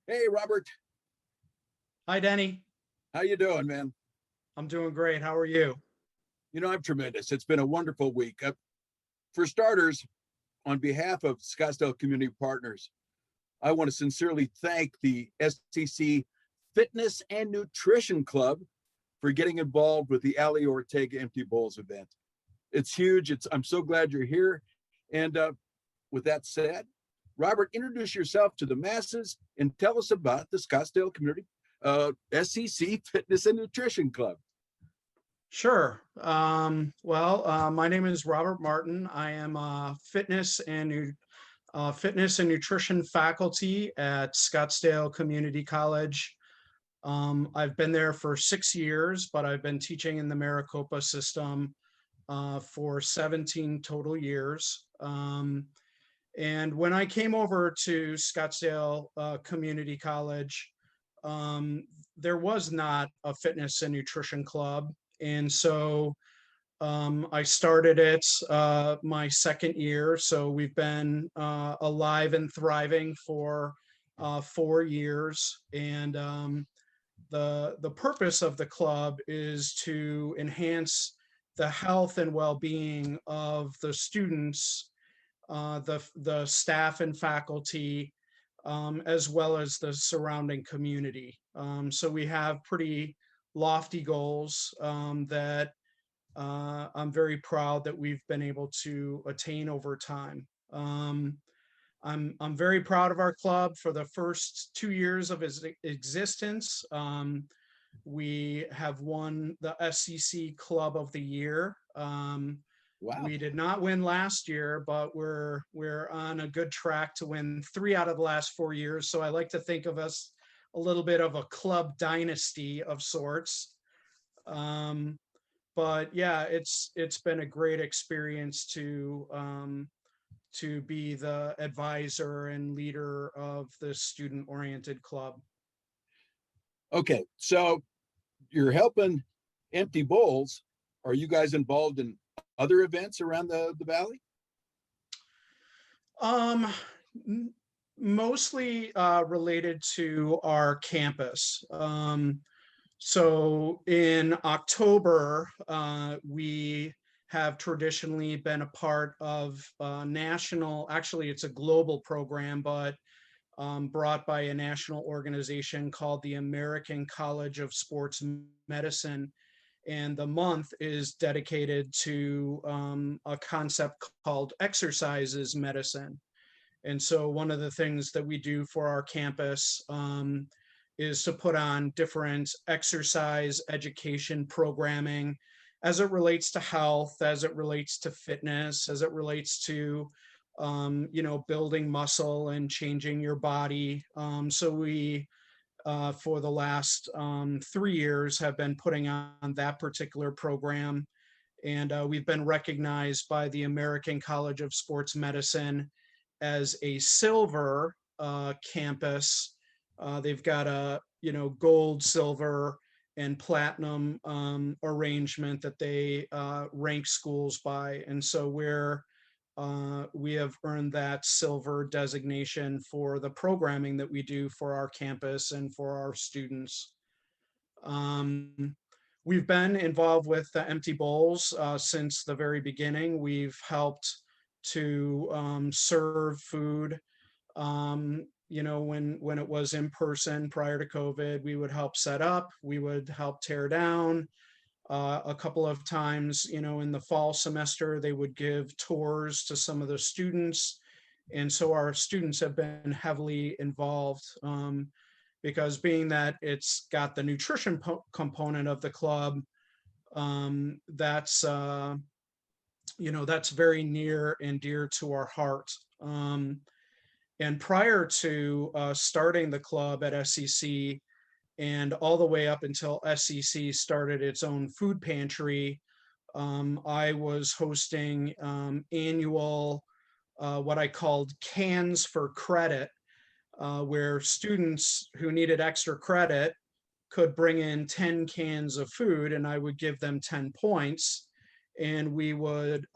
Hey, Robert, Hi, Denny. how you doing, man? I'm doing great. How are you? I'm tremendous. It's been a wonderful week. For starters, on behalf of Scottsdale Community Partners, I want to sincerely thank the SCC Fitness and Nutrition Club for getting involved with the Alli Ortega Empty Bowls event. It's huge. I'm so glad you're here. And with that said, Robert, introduce yourself to the masses and tell us about the Scottsdale Community SCC Fitness and Nutrition Club. Sure. My name is Robert Martin. I am a fitness and nutrition faculty at Scottsdale Community College. I've been there for 6 years, but I've been teaching in the Maricopa system for 17 total years. And when I came over to Scottsdale Community College, um, there was not a fitness and nutrition club. And so I started it my second year. So we've been alive and thriving for 4 years. And the purpose of the club is to enhance the health and well-being of the students, the staff and faculty, as well as the surrounding community. So we have pretty lofty goals that I'm very proud that we've been able to attain over time. I'm very proud of our club. For the first 2 years of its existence, we have won the SCC Club of the Year. Wow. We did not win last year, but we're on a good track to win 3 out of the last 4 years. So I like to think of us a little bit of a club dynasty of sorts. Um, but yeah, it's been a great experience to be the advisor and leader of the student-oriented club. Okay. So you're helping empty bowls. Are you guys involved in other events around the valley? Um, Mostly related to our campus. So in October, we have traditionally been a part of actually it's a global program, but brought by a national organization called the American College of Sports Medicine. And the month is dedicated to a concept called exercises medicine. And so one of the things that we do for our campus is to put on different exercise education programming as it relates to health, as it relates to fitness, as it relates to building muscle and changing your body. So we for the last 3 years have been putting on that particular program. And we've been recognized by the American College of Sports Medicine as a silver campus. They've got a gold, silver, and platinum arrangement that they rank schools by, and so we have earned that silver designation for the programming that we do for our campus and for our students. Um, we've been involved with the Empty Bowls since the very beginning. We've helped to serve food. When it was in person prior to COVID, we would help set up, we would help tear down. A couple of times, in the fall semester, they would give tours to some of the students. And so our students have been heavily involved, because being that it's got the nutrition component of the club, that's very near and dear to our heart. And prior to starting the club at SCC, and all the way up until SCC started its own food pantry, I was hosting annual, what I called cans for credit, where students who needed extra credit could bring in 10 cans of food and I would give them 10 points, and we would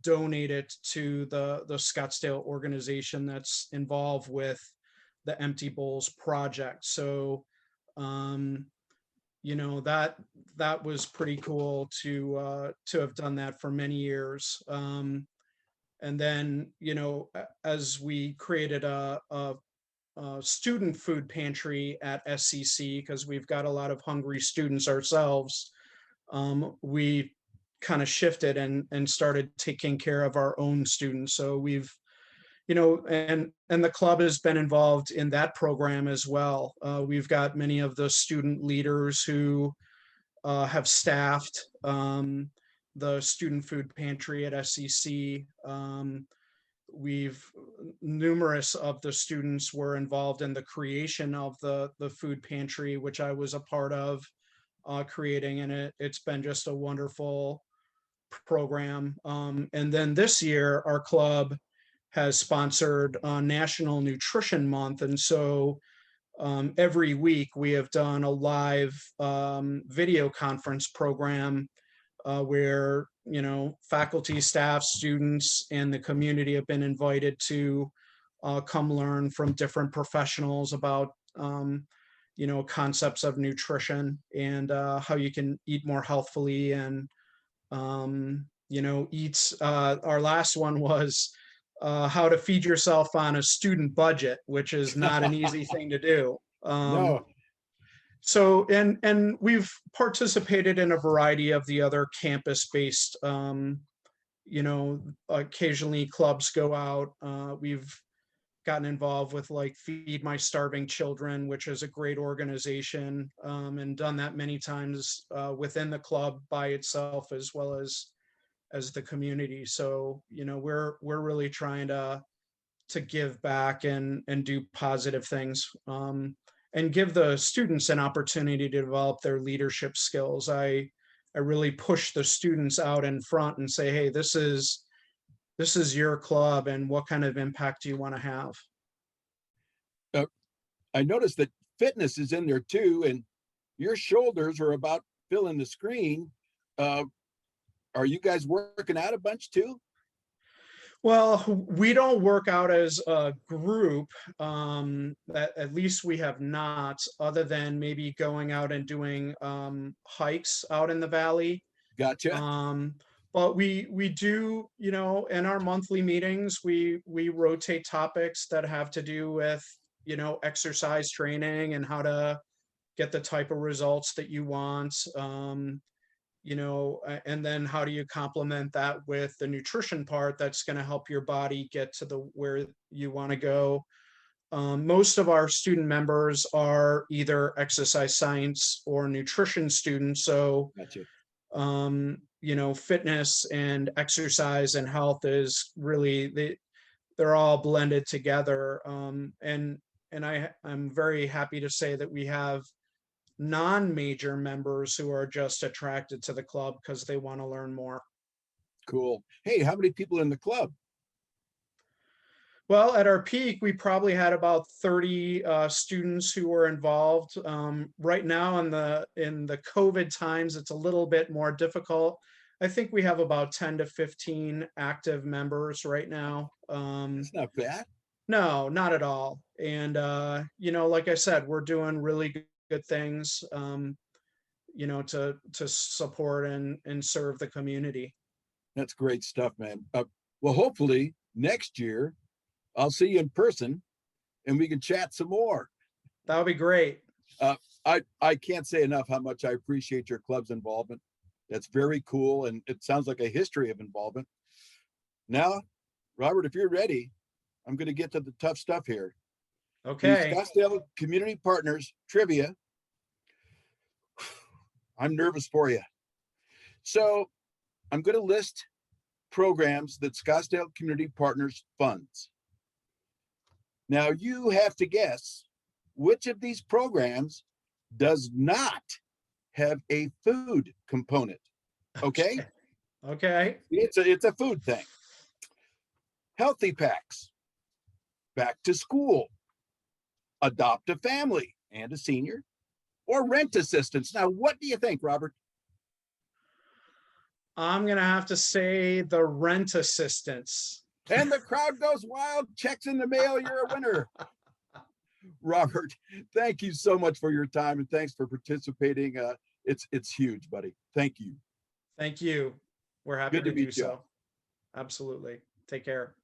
donate it to the Scottsdale organization that's involved with the Empty Bowls project. So, that was pretty cool to have done that for many years. And then, as we created a student food pantry at SCC, because we've got a lot of hungry students ourselves, we kind of shifted and started taking care of our own students. So we've, and the club has been involved in that program as well. We've got many of the student leaders who have staffed the student food pantry at SCC. Numerous of the students were involved in the creation of the food pantry, which I was a part of creating, and it's been just a wonderful program. And then this year, our club has sponsored National Nutrition Month, and so every week we have done a live video conference program where faculty, staff, students, and the community have been invited to come learn from different professionals about concepts of nutrition and how you can eat more healthfully and eat. Our last one was how to feed yourself on a student budget, which is not an easy thing to do. No. So, and we've participated in a variety of the other campus-based, occasionally clubs go out. We've gotten involved with like Feed My Starving Children, which is a great organization, and done that many times within the club by itself as well as the community. So, we're really trying to give back and do positive things. And give the students an opportunity to develop their leadership skills. I really push the students out in front and say, hey, this is your club, and what kind of impact do you want to have? I noticed that fitness is in there too, and your shoulders are about filling the screen. Are you guys working out a bunch too? Well, we don't work out as a group. At least we have not, other than maybe going out and doing hikes out in the valley. Gotcha. But we do, in our monthly meetings, we rotate topics that have to do with, exercise training and how to get the type of results that you want. And then how do you complement that with the nutrition part that's going to help your body get to where you want to go. Most of our student members are either exercise science or nutrition students. So, Gotcha. Fitness and exercise and health is really, they're all blended together. And I'm very happy to say that we have non-major members who are just attracted to the club because they want to learn more. Cool. Hey, how many people in the club? Well, at our peak, we probably had about 30 students who were involved. Right now in the COVID times, it's a little bit more difficult. I think we have about 10 to 15 active members right now. It's not bad. No, not at all. And, like I said, we're doing really good things, to support and serve the community. That's great stuff, man. Well, hopefully next year I'll see you in person and we can chat some more. That would be great. I can't say enough how much I appreciate your club's involvement. That's very cool, and it sounds like a history of involvement. Now, Robert, if you're ready, I'm going to get to the tough stuff here. Okay. The Scottsdale Community Partners Trivia. I'm nervous for you. So I'm going to list programs that Scottsdale Community Partners funds. Now you have to guess which of these programs does not have a food component. Okay? Okay. It's a food thing. Healthy Packs, Back to School, Adopt a Family and a Senior, or Rent Assistance. Now, what do you think, Robert? I'm going to have to say the Rent Assistance. And the crowd goes wild. Checks in the mail. You're a winner. Robert, thank you so much for your time and thanks for participating. It's huge, buddy. Thank you. Thank you. We're happy Good to to do meet you. so. Absolutely. Take care.